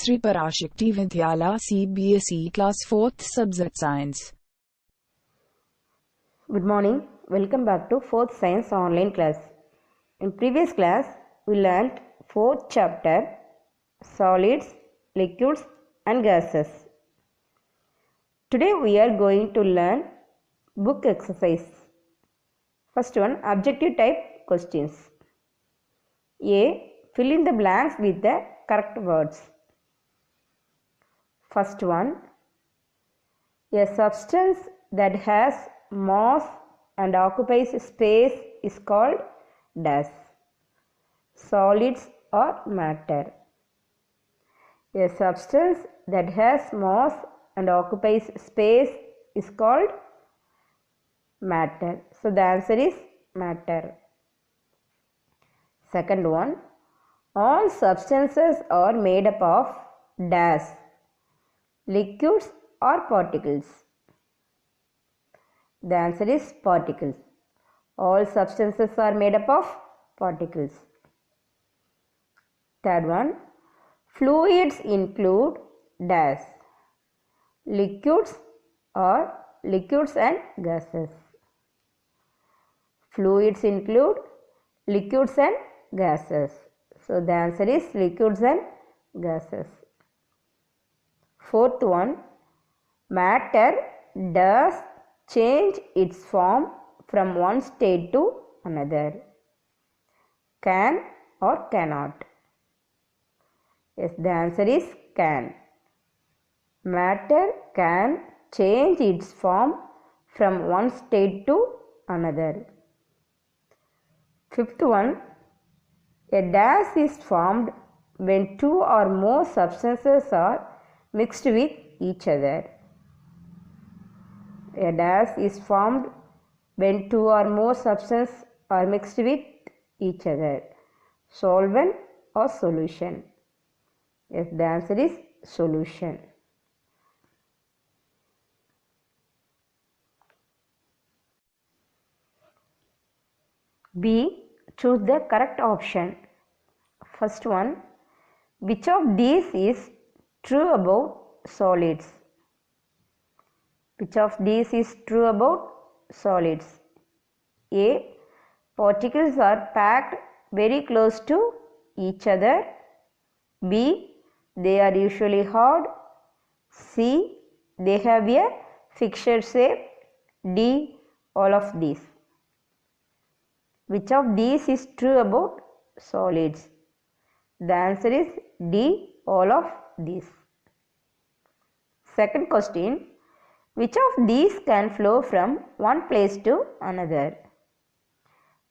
Sri Parashakti Vidyala CBSE Class 4th Subject Science. Good morning. Welcome back to 4th Science online class. In previous class, we learnt 4th chapter solids, liquids and gases. Today we are going to learn book exercise. First one, objective type questions. A. Fill in the blanks with the correct words. First one, a substance that has mass and occupies space is called dash. Solids or matter. A substance that has mass and occupies space is called matter. So the answer is matter. Second one, all substances are made up of dash, liquids or particles. The answer is particles. All substances are made up of particles. Third one, fluids include dash, liquids or liquids and gases. Fluids include liquids and gases. So the answer is liquids and gases. Fourth one, matter does change its form from one state to another. Can or cannot? Yes, the answer is can. Matter can change its form from one state to another. Fifth one, a dash is formed when two or more substances are mixed with each other. A dash is formed when two or more substances are mixed with each other. Solvent or solution? Yes, the answer is solution. B. Choose the correct option. First one, which of these is true about solids? Which of these is true about solids? A. Particles are packed very close to each other. B. They are usually hard. C. They have a fixed shape. D. All of these. Which of these is true about solids? The answer is D. All of these. Second question, which of these can flow from one place to another?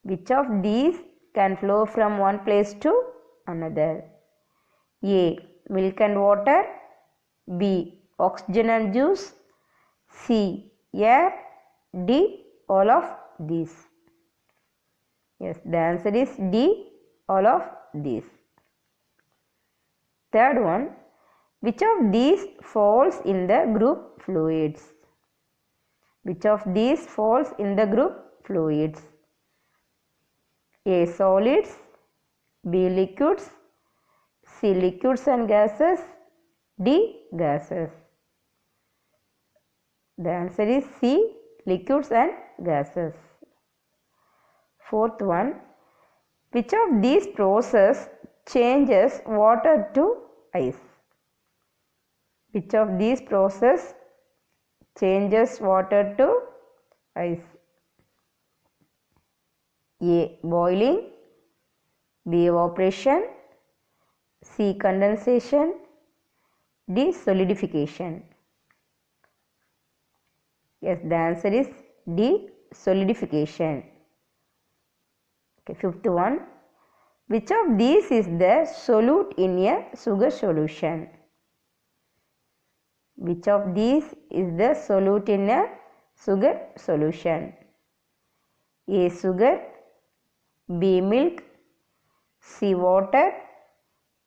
Which of these can flow from one place to another? A. Milk and water. B. Oxygen and juice. C. Air. D. All of these. Yes, the answer is D. All of these. Third one, which of these falls in the group fluids? Which of these falls in the group fluids? A. Solids. B. Liquids. C. Liquids and gases. D. Gases. The answer is C. Liquids and gases. Fourth one, which of these process changes water to ice? Which of these process changes water to ice? A. Boiling. B. Evaporation. C. Condensation. D. Solidification. Yes, the answer is D. Solidification. Okay, fifth one, which of these is the solute in a sugar solution? Which of these is the solute in a sugar solution? A. Sugar. B. Milk. C. Water.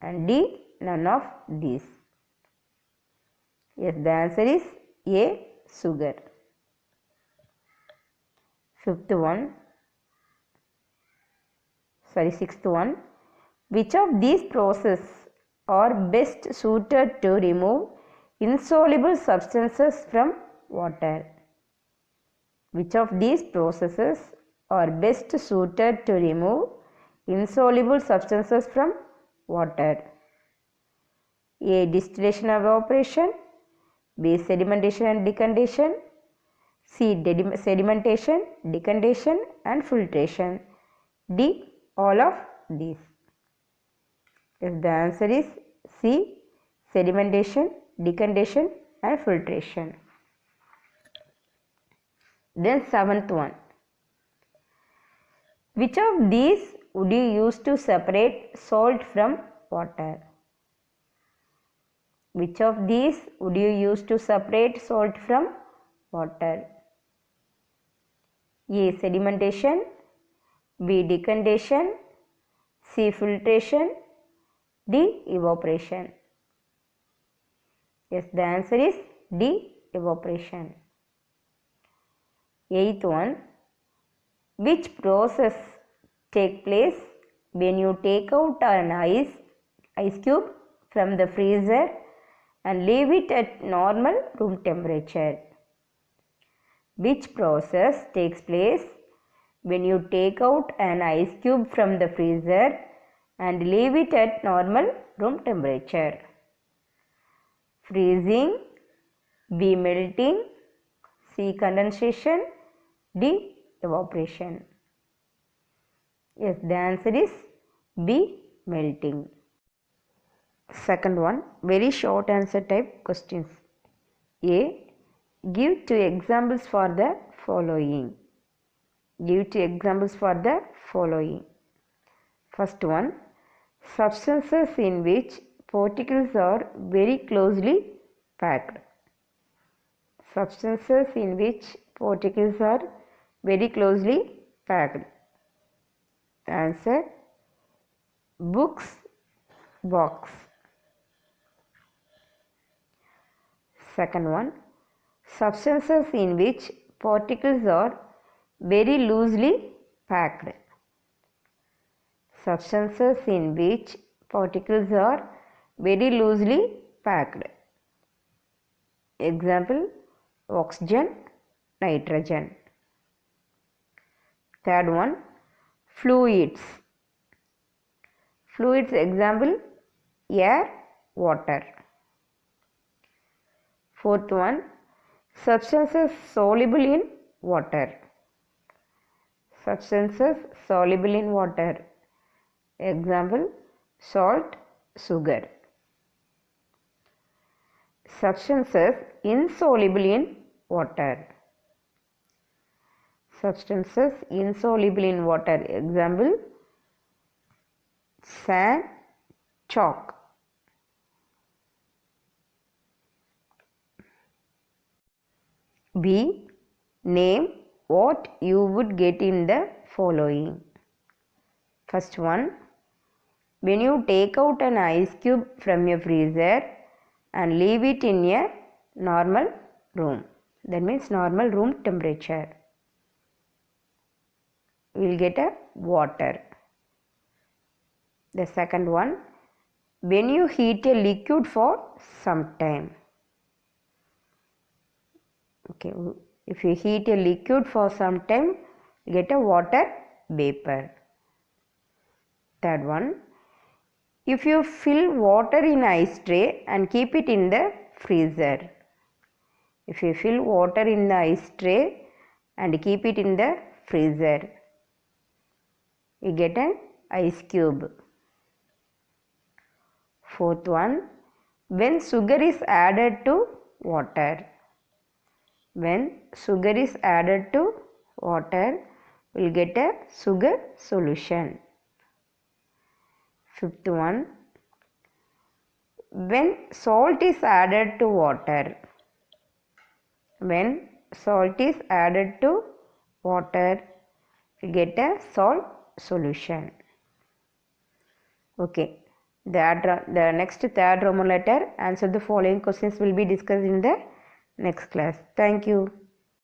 And D. None of these. Yes, the answer is A. Sugar. Sixth one, which of these processes are best suited to remove insoluble substances from water? Which of these processes are best suited to remove insoluble substances from water? A. Distillation and evaporation. B. Sedimentation and decondension. C. Sedimentation, decondension and filtration. D. All of these. Yes, the answer is C. Sedimentation, decondension and filtration. Then seventh one. Which of these would you use to separate salt from water? Which of these would you use to separate salt from water? A. Sedimentation. B. Decondension. C. Filtration. D. Evaporation. Yes, the answer is D. Evaporation. Eighth one. Which process take place when you take out an ice cube from the freezer and leave it at normal room temperature? Which process takes place when you take out an ice cube from the freezer and leave it at normal room temperature? Freezing. B. Melting. C. Condensation. D. Evaporation. Yes, the answer is B. Melting. Second one, very short answer type questions. A. Give 2 examples for the following. Give 2 examples for the following. First one, substances in which particles are very closely packed. Substances in which particles are very closely packed. Answer, books, box. Second one, substances in which particles are very loosely packed. Substances in which particles are very loosely packed. Example, oxygen, nitrogen. Third one, fluids. Fluids example, air, water. Fourth one, substances soluble in water. Substances soluble in water. Example, salt, sugar. Substances insoluble in water. Substances insoluble in water. Example, sand, chalk. B. Name what you would get in the following. First one, when you take out an ice cube from your freezer and leave it in a normal room, that means normal room temperature, we will get a water. The second one, when you heat a liquid for some time. Okay, if you heat a liquid for some time, you get a water vapor. Third one, if you fill water in ice tray and keep it in the freezer. If you fill water in the ice tray and keep it in the freezer, you get an ice cube. Fourth one, when sugar is added to water. When sugar is added to water, we will get a sugar solution. Fifth one, when salt is added to water. When salt is added to water, we get a salt solution. Okay. The next third Roman letter, answer the following questions will be discussed in the next class. Thank you.